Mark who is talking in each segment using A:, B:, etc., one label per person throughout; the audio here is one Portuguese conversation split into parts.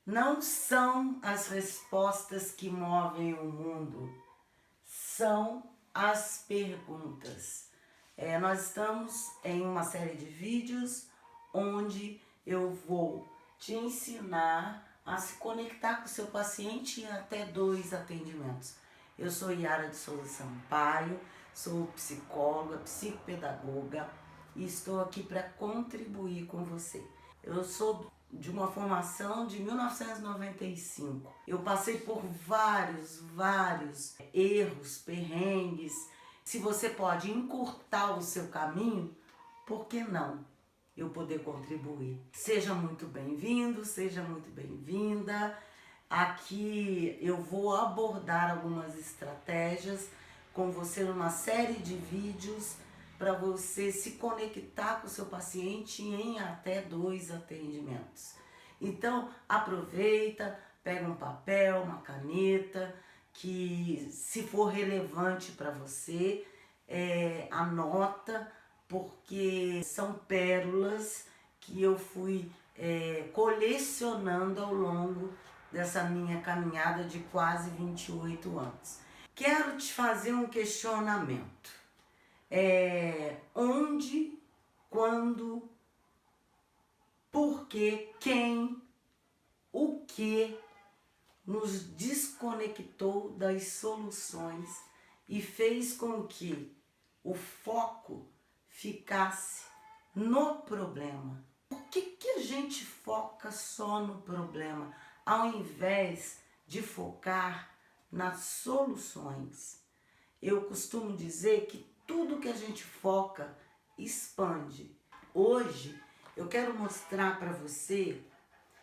A: Não são as respostas que movem o mundo, são as perguntas. Nós estamos em uma série de vídeos onde eu vou te ensinar a se conectar com o seu paciente em até 2 atendimentos. Eu sou Yara de Souza Sampaio, sou psicóloga, psicopedagoga e estou aqui para contribuir com você. Eu sou de uma formação de 1995. Eu passei por vários erros, perrengues. Se você pode encurtar o seu caminho, por que não eu poder contribuir? Seja muito bem-vindo, seja muito bem-vinda. Aqui eu vou abordar algumas estratégias com você numa série de vídeos para você se conectar com o seu paciente em até 2 atendimentos. Então, aproveita, pega um papel, uma caneta, que se for relevante para você, anota, porque são pérolas que eu fui colecionando ao longo dessa minha caminhada de quase 28 anos. Quero te fazer um questionamento. Onde, quando, por quê, quem, o que nos desconectou das soluções e fez com que o foco ficasse no problema? Por que a gente foca só no problema, ao invés de focar nas soluções? Eu costumo dizer que tudo que a gente foca expande. Hoje eu quero mostrar para você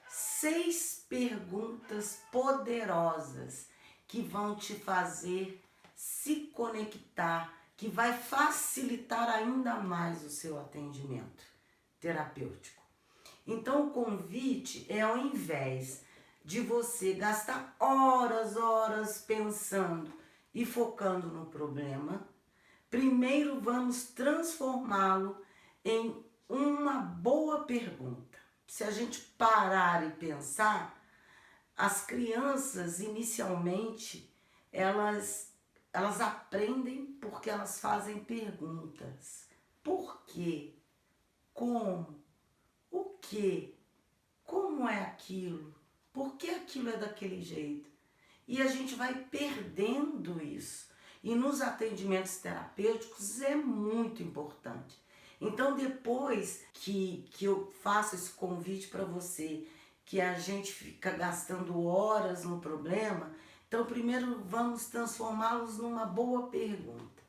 A: 6 perguntas poderosas que vão te fazer se conectar, que vai facilitar ainda mais o seu atendimento terapêutico. Então o convite é, ao invés de você gastar horas pensando e focando no problema, primeiro vamos transformá-lo em uma boa pergunta. Se a gente parar e pensar, as crianças inicialmente elas aprendem porque elas fazem perguntas. Por quê? Como? O quê? Como é aquilo? Por que aquilo é daquele jeito? E a gente vai perdendo isso. E nos atendimentos terapêuticos é muito importante. Então, depois que eu faço esse convite para você, que a gente fica gastando horas no problema, então primeiro vamos transformá-los numa boa pergunta.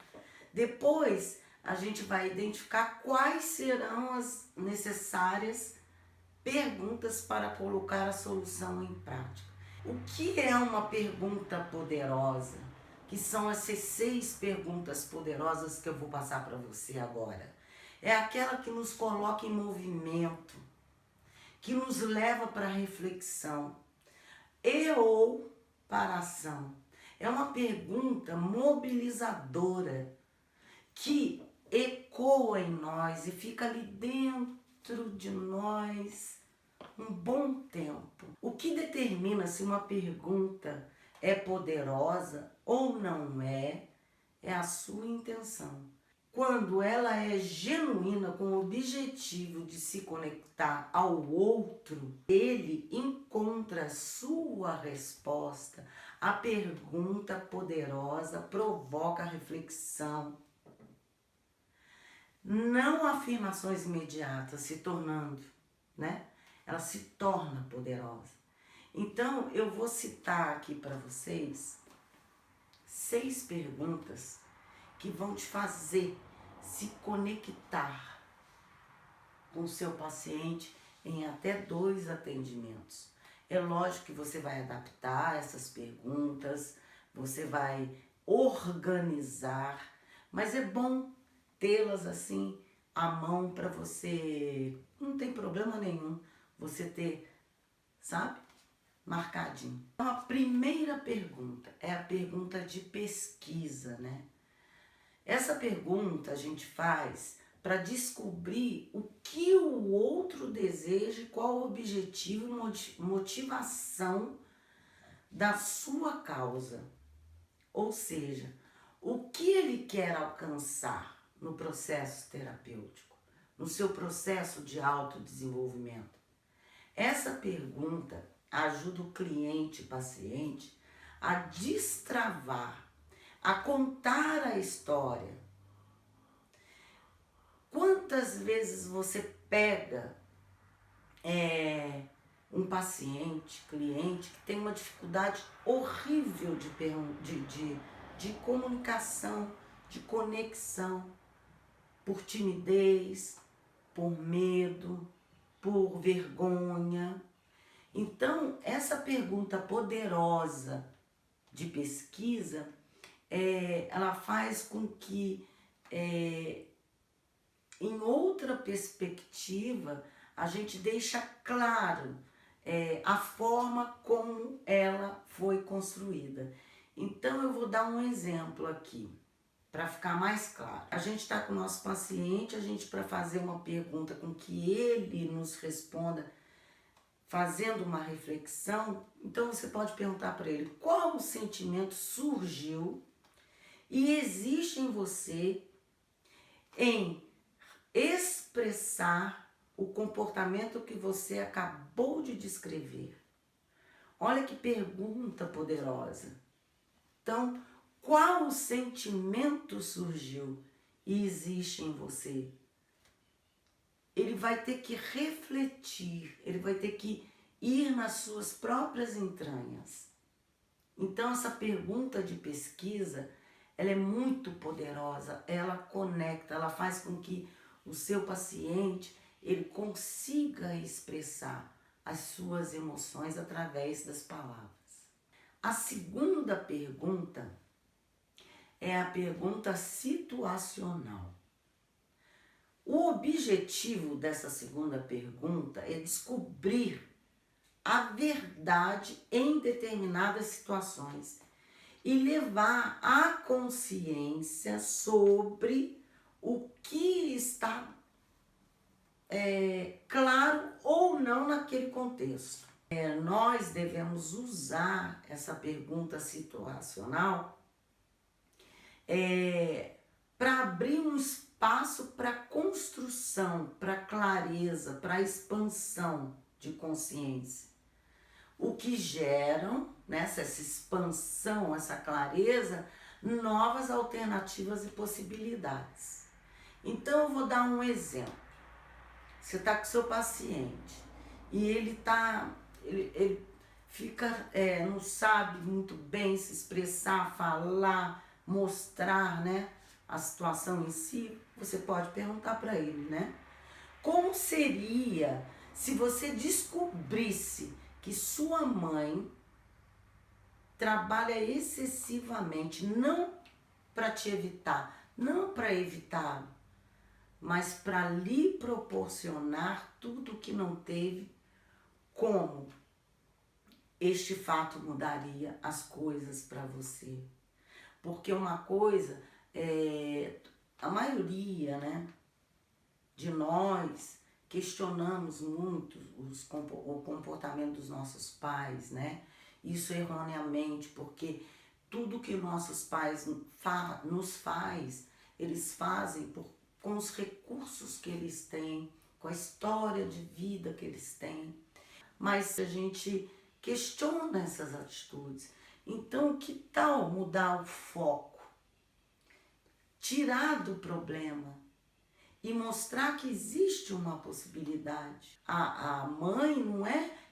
A: Depois, a gente vai identificar quais serão as necessárias perguntas para colocar a solução em prática. O que é uma pergunta poderosa? Que são essas 6 perguntas poderosas que eu vou passar para você agora. É aquela que nos coloca em movimento, que nos leva para a reflexão ou para a ação. É uma pergunta mobilizadora que ecoa em nós e fica ali dentro de nós um bom tempo. O que determina se uma pergunta é poderosa ou não é a sua intenção. Quando ela é genuína, com o objetivo de se conectar ao outro, ele encontra sua resposta. A pergunta poderosa provoca reflexão, não afirmações imediatas, se tornando, ela se torna poderosa. Então, eu vou citar aqui para vocês 6 perguntas que vão te fazer se conectar com o seu paciente em até 2 atendimentos. É lógico que você vai adaptar essas perguntas, você vai organizar, mas é bom tê-las assim à mão para você, não tem problema nenhum você ter, marcadinho. Então, a primeira pergunta é a pergunta de pesquisa, Essa pergunta a gente faz para descobrir o que o outro deseja e qual o objetivo e motivação da sua causa. Ou seja, o que ele quer alcançar no processo terapêutico, no seu processo de autodesenvolvimento. Essa pergunta ajuda o cliente e paciente a destravar, a contar a história. Quantas vezes você pega um paciente, cliente, que tem uma dificuldade horrível de comunicação, de conexão, por timidez, por medo, por vergonha. Então, essa pergunta poderosa de pesquisa, ela faz com que, em outra perspectiva, a gente deixa claro a forma como ela foi construída. Então, eu vou dar um exemplo aqui, para ficar mais claro. A gente está com o nosso paciente, para fazer uma pergunta com que ele nos responda, fazendo uma reflexão. Então, você pode perguntar para ele qual o sentimento surgiu e existe em você em expressar o comportamento que você acabou de descrever. Olha que pergunta poderosa. Então, qual o sentimento surgiu e existe em você? Ele vai ter que refletir, ele vai ter que ir nas suas próprias entranhas. Então, essa pergunta de pesquisa, ela é muito poderosa, ela conecta, ela faz com que o seu paciente ele consiga expressar as suas emoções através das palavras. A segunda pergunta é a pergunta situacional. O objetivo dessa segunda pergunta é descobrir a verdade em determinadas situações e levar a consciência sobre o que está claro ou não naquele contexto. Nós devemos usar essa pergunta situacional para abrir um espaço para construção, para clareza, para expansão de consciência. O que geram, essa expansão, essa clareza, novas alternativas e possibilidades. Então, eu vou dar um exemplo. Você está com seu paciente e ele fica, não sabe muito bem se expressar, falar, mostrar, a situação em si. Você pode perguntar para ele, como seria se você descobrisse que sua mãe trabalha excessivamente, não para te evitar, não para evitar, mas para lhe proporcionar tudo que não teve, como este fato mudaria as coisas para você? Porque uma coisa, a maioria, de nós questionamos muito o comportamento dos nossos pais, Isso erroneamente, porque tudo que nossos pais nos faz, eles fazem com os recursos que eles têm, com a história de vida que eles têm. Mas a gente questiona essas atitudes. Então, que tal mudar o foco? Tirar do problema e mostrar que existe uma possibilidade. A mãe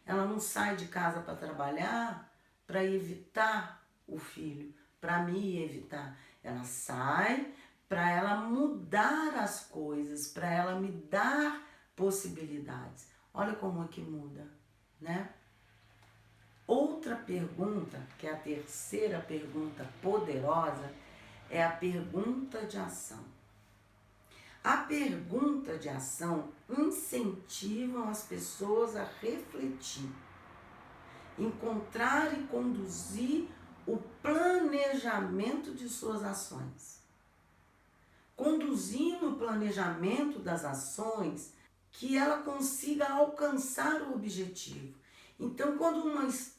A: ela não sai de casa para trabalhar para evitar o filho, para me evitar. Ela sai para ela mudar as coisas, para ela me dar possibilidades. Olha como é que muda, Outra pergunta, que é a terceira pergunta poderosa, é a pergunta de ação. A pergunta de ação incentiva as pessoas a refletir, encontrar e conduzir o planejamento de suas ações. conduzindo o planejamento das ações que ela consiga alcançar o objetivo. Então, quando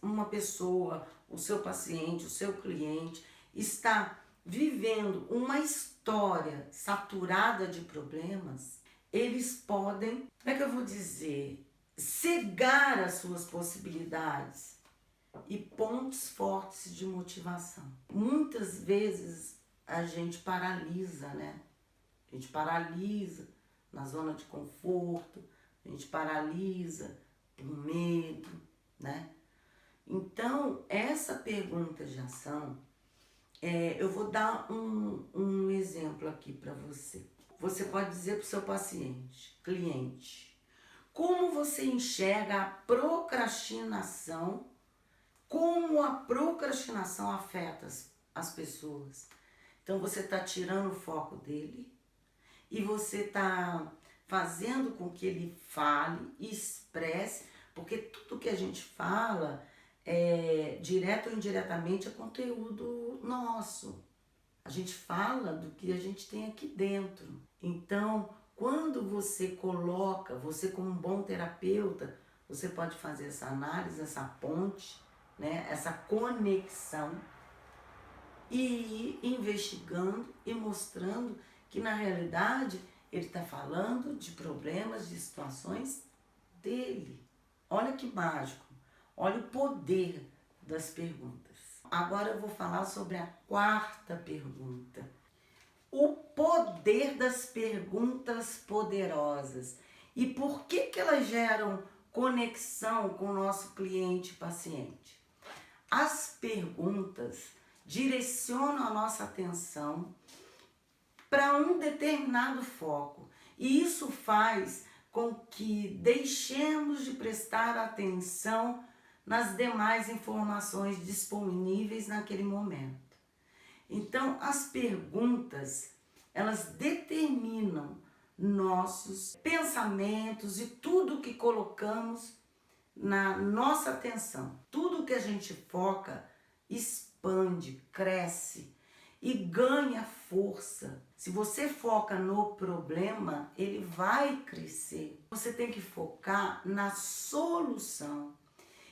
A: uma pessoa, o seu paciente, o seu cliente, está vivendo uma história saturada de problemas, eles podem, como é que eu vou dizer, cegar as suas possibilidades e pontos fortes de motivação. Muitas vezes a gente paralisa, né? A gente paralisa na zona de conforto, a gente paralisa por medo, né? Então, essa pergunta de ação, eu vou dar um exemplo aqui para você. Você pode dizer para o seu paciente, cliente, como você enxerga a procrastinação, como a procrastinação afeta as pessoas. Então, você está tirando o foco dele e você está fazendo com que ele fale e expresse, porque tudo que a gente fala, direto ou indiretamente, é conteúdo nosso. A gente fala do que a gente tem aqui dentro. Então, quando você coloca, você como um bom terapeuta, você pode fazer essa análise, essa ponte, né, essa conexão e ir investigando e mostrando que na realidade ele está falando de problemas, de situações dele. Olha que mágico, olha o poder das perguntas. Agora eu vou falar sobre a quarta pergunta. O poder das perguntas poderosas. E por que elas geram conexão com o nosso cliente e paciente? As perguntas direcionam a nossa atenção para um determinado foco. E isso faz com que deixemos de prestar atenção nas demais informações disponíveis naquele momento. Então, as perguntas, elas determinam nossos pensamentos e tudo que colocamos na nossa atenção. Tudo que a gente foca expande, cresce e ganha força. Se você foca no problema, ele vai crescer. Você tem que focar na solução.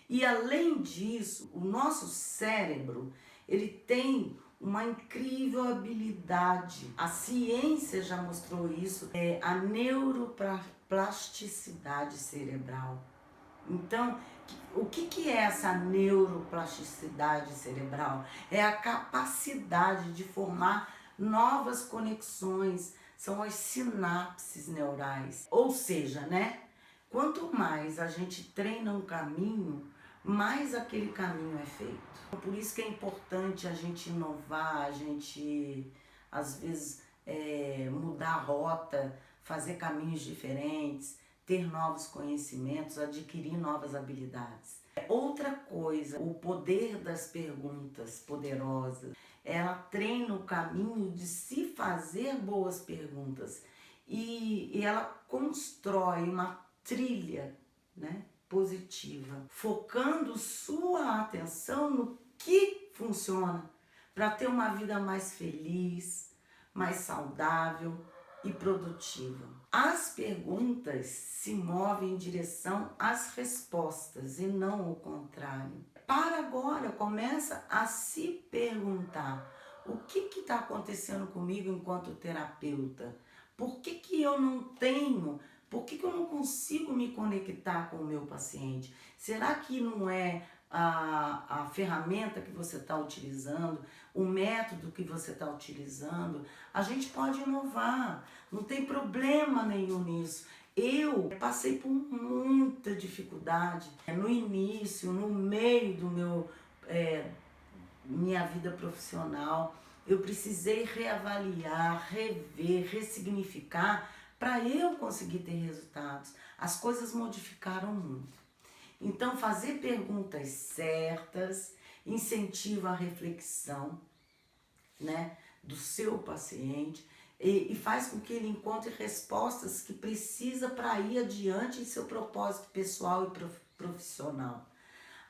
A: E além disso, o nosso cérebro, ele tem uma incrível habilidade. A ciência já mostrou isso, a neuroplasticidade cerebral. Então, o que é essa neuroplasticidade cerebral? É a capacidade de formar novas conexões, são as sinapses neurais. Ou seja, né? Quanto mais a gente treina um caminho, mais aquele caminho é feito. Por isso que é importante a gente inovar, a gente, às vezes, mudar a rota, fazer caminhos diferentes, ter novos conhecimentos, adquirir novas habilidades. Outra coisa, o poder das perguntas poderosas, ela treina o caminho de se fazer boas perguntas e ela constrói uma trilha, né, positiva, focando sua atenção no que funciona para ter uma vida mais feliz, mais saudável e produtiva. As perguntas se movem em direção às respostas e não o contrário. Para agora, começa a se perguntar: o que está acontecendo comigo enquanto terapeuta? Por que eu não tenho? Por que eu não consigo me conectar com o meu paciente? Será que não é a ferramenta que você está utilizando, o método que você está utilizando? A gente pode inovar, não tem problema nenhum nisso. Eu passei por muita dificuldade no início, no meio do minha vida profissional. Eu precisei reavaliar, rever, ressignificar para eu conseguir ter resultados. As coisas modificaram muito. Então, fazer perguntas certas incentiva a reflexão, né, do seu paciente e faz com que ele encontre respostas que precisa para ir adiante em seu propósito pessoal e profissional.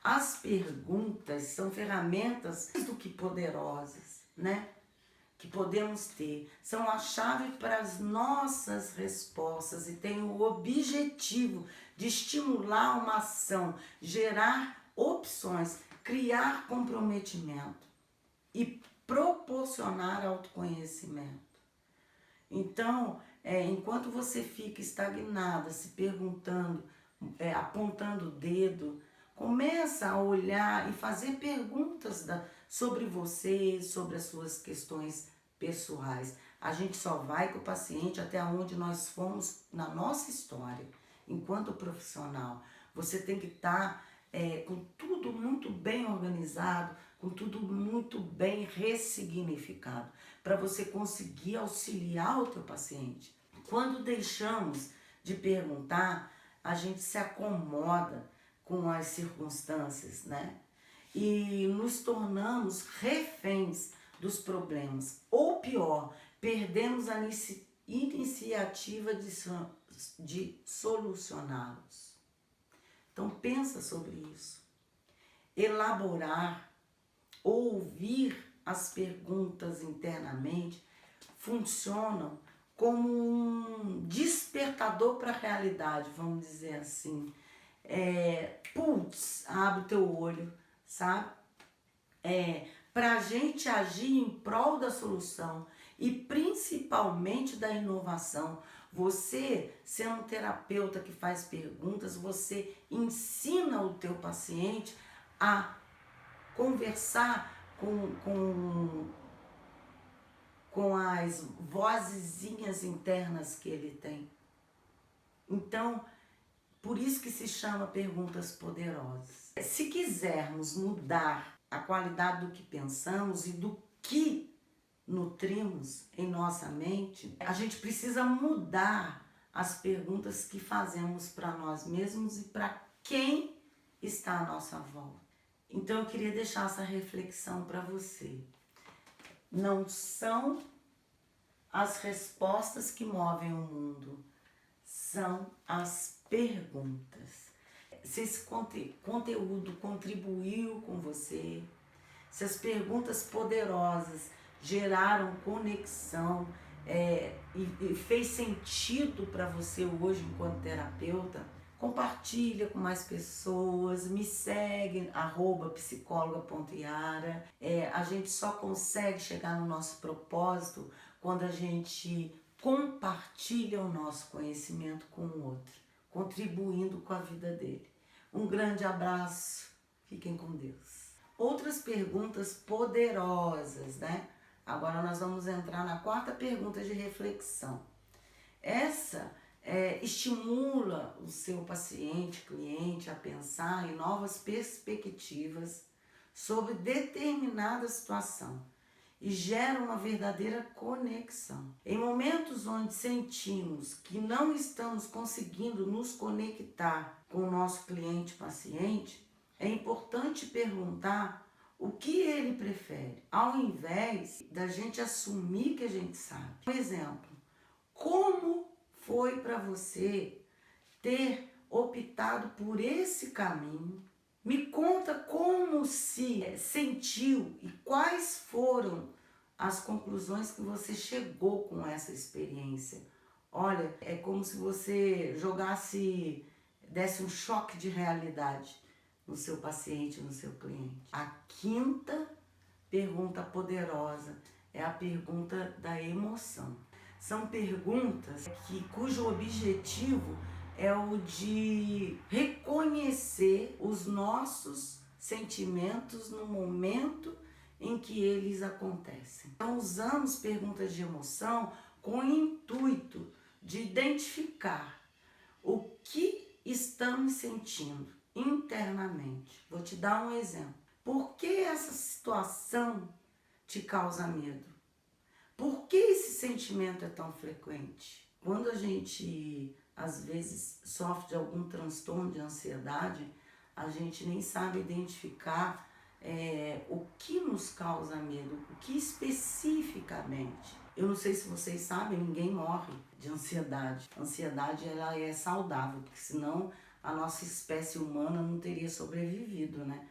A: As perguntas são ferramentas mais do que poderosas, né, que podemos ter, são a chave para as nossas respostas e têm o objetivo de estimular uma ação, gerar opções, criar comprometimento e proporcionar autoconhecimento. Então, enquanto você fica estagnada, se perguntando, apontando o dedo, começa a olhar e fazer perguntas sobre você, sobre as suas questões pessoais. A gente só vai com o paciente até onde nós fomos na nossa história, enquanto profissional. Você tem que estar com tudo muito bem organizado, com tudo muito bem ressignificado, para você conseguir auxiliar o teu paciente. Quando deixamos de perguntar, a gente se acomoda com as circunstâncias, né? E nos tornamos reféns dos problemas. Ou pior, perdemos a iniciativa de solucioná-los. Então pensa sobre isso. Elaborar, ouvir as perguntas internamente funcionam como um despertador para a realidade, vamos dizer assim. Abre o teu olho, sabe? Para a gente agir em prol da solução e principalmente da inovação. Você, sendo um terapeuta que faz perguntas, você ensina o teu paciente a conversar com as vozezinhas internas que ele tem. Então, por isso que se chama perguntas poderosas. Se quisermos mudar a qualidade do que pensamos e do que nutrimos em nossa mente, a gente precisa mudar as perguntas que fazemos para nós mesmos e para quem está à nossa volta. Então eu queria deixar essa reflexão para você. Não são as respostas que movem o mundo, são as perguntas. Se esse conteúdo contribuiu com você, se as perguntas poderosas geraram conexão e fez sentido para você hoje enquanto terapeuta, compartilha com mais pessoas, me segue, @psicologa.yara. A gente só consegue chegar no nosso propósito quando a gente compartilha o nosso conhecimento com o outro, contribuindo com a vida dele. Um grande abraço, fiquem com Deus. Outras perguntas poderosas, né? Agora nós vamos entrar na quarta pergunta de reflexão. Essa estimula o seu paciente, cliente, a pensar em novas perspectivas sobre determinada situação e gera uma verdadeira conexão. Em momentos onde sentimos que não estamos conseguindo nos conectar com o nosso cliente-paciente, é importante perguntar o que ele prefere, ao invés da gente assumir que a gente sabe. Por exemplo, como foi para você ter optado por esse caminho? Me conta como se sentiu e quais foram as conclusões que você chegou com essa experiência. Olha, é como se você desse um choque de realidade no seu paciente, no seu cliente. A quinta pergunta poderosa é a pergunta da emoção. São perguntas cujo objetivo é o de reconhecer os nossos sentimentos no momento em que eles acontecem. Então, usamos perguntas de emoção com o intuito de identificar o que estamos sentindo internamente. Vou te dar um exemplo. Por que essa situação te causa medo? Por que esse sentimento é tão frequente? Quando a gente, às vezes, sofre de algum transtorno de ansiedade, a gente nem sabe identificar o que nos causa medo, o que especificamente. Eu não sei se vocês sabem, ninguém morre de ansiedade. A ansiedade, ela é saudável, porque senão a nossa espécie humana não teria sobrevivido, né?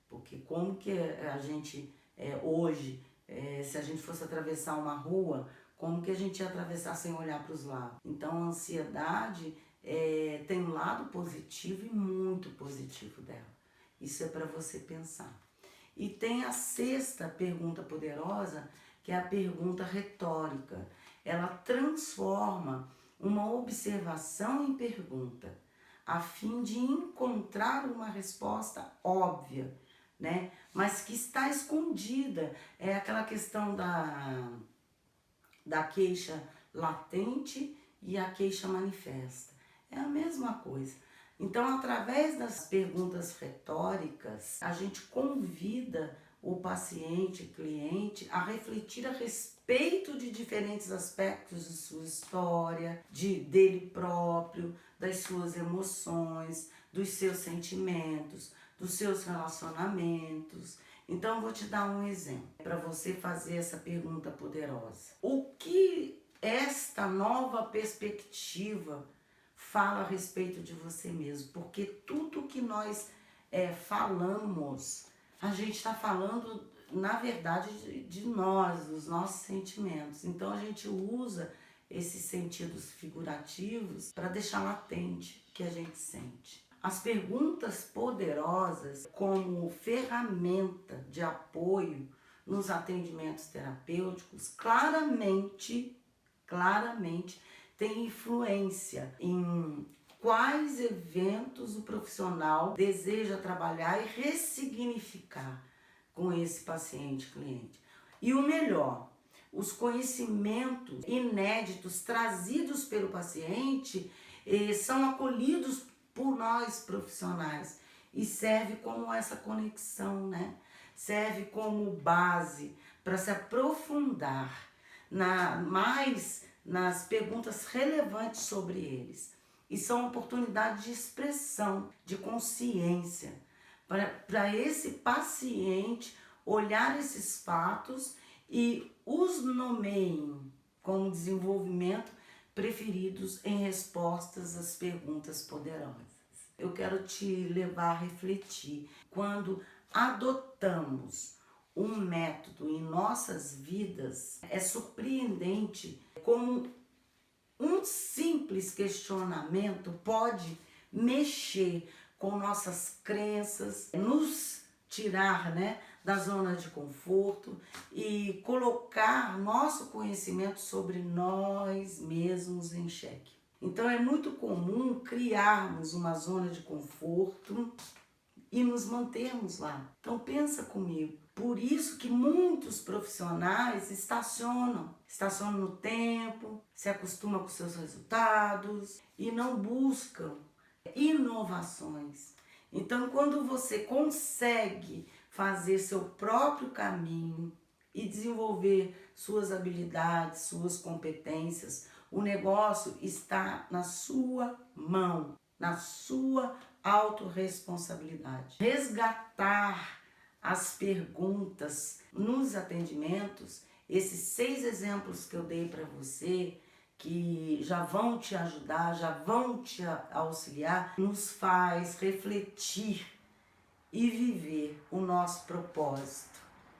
A: Porque como que a gente hoje Se a gente fosse atravessar uma rua, como que a gente ia atravessar sem olhar para os lados? Então a ansiedade tem um lado positivo e muito positivo dela. Isso é para você pensar. E tem a sexta pergunta poderosa, que é a pergunta retórica. Ela transforma uma observação em pergunta, a fim de encontrar uma resposta óbvia, né? Mas que está escondida. É aquela questão da queixa latente e a queixa manifesta. É a mesma coisa. Então, através das perguntas retóricas, a gente convida o paciente, cliente, a refletir a respeito de diferentes aspectos de sua história, dele próprio, das suas emoções, dos seus sentimentos, dos seus relacionamentos. Então, eu vou te dar um exemplo para você fazer essa pergunta poderosa. O que esta nova perspectiva fala a respeito de você mesmo? Porque tudo que nós falamos, a gente está falando, na verdade, de nós, dos nossos sentimentos. Então, a gente usa esses sentidos figurativos para deixar latente o que a gente sente. As perguntas poderosas, como ferramenta de apoio nos atendimentos terapêuticos, claramente tem influência em quais eventos o profissional deseja trabalhar e ressignificar com esse paciente cliente. E o melhor, os conhecimentos inéditos trazidos pelo paciente são acolhidos por nós profissionais e serve como essa conexão, né? Serve como base para se aprofundar mais nas perguntas relevantes sobre eles. E são oportunidades de expressão, de consciência, para esse paciente olhar esses fatos e os nomeiem como desenvolvimento preferidos em respostas às perguntas poderosas. Eu quero te levar a refletir. Quando adotamos um método em nossas vidas, é surpreendente como um simples questionamento pode mexer com nossas crenças, nos tirar, né, da zona de conforto e colocar nosso conhecimento sobre nós mesmos em xeque. Então é muito comum criarmos uma zona de conforto e nos mantermos lá. Então pensa comigo. Por isso que muitos profissionais estacionam no tempo, se acostumam com seus resultados e não buscam inovações. Então, quando você consegue fazer seu próprio caminho e desenvolver suas habilidades, suas competências, o negócio está na sua mão, na sua autorresponsabilidade. Resgatar as perguntas nos atendimentos, esses 6 exemplos que eu dei para você, que já vão te ajudar, já vão te auxiliar, nos faz refletir e viver o nosso propósito.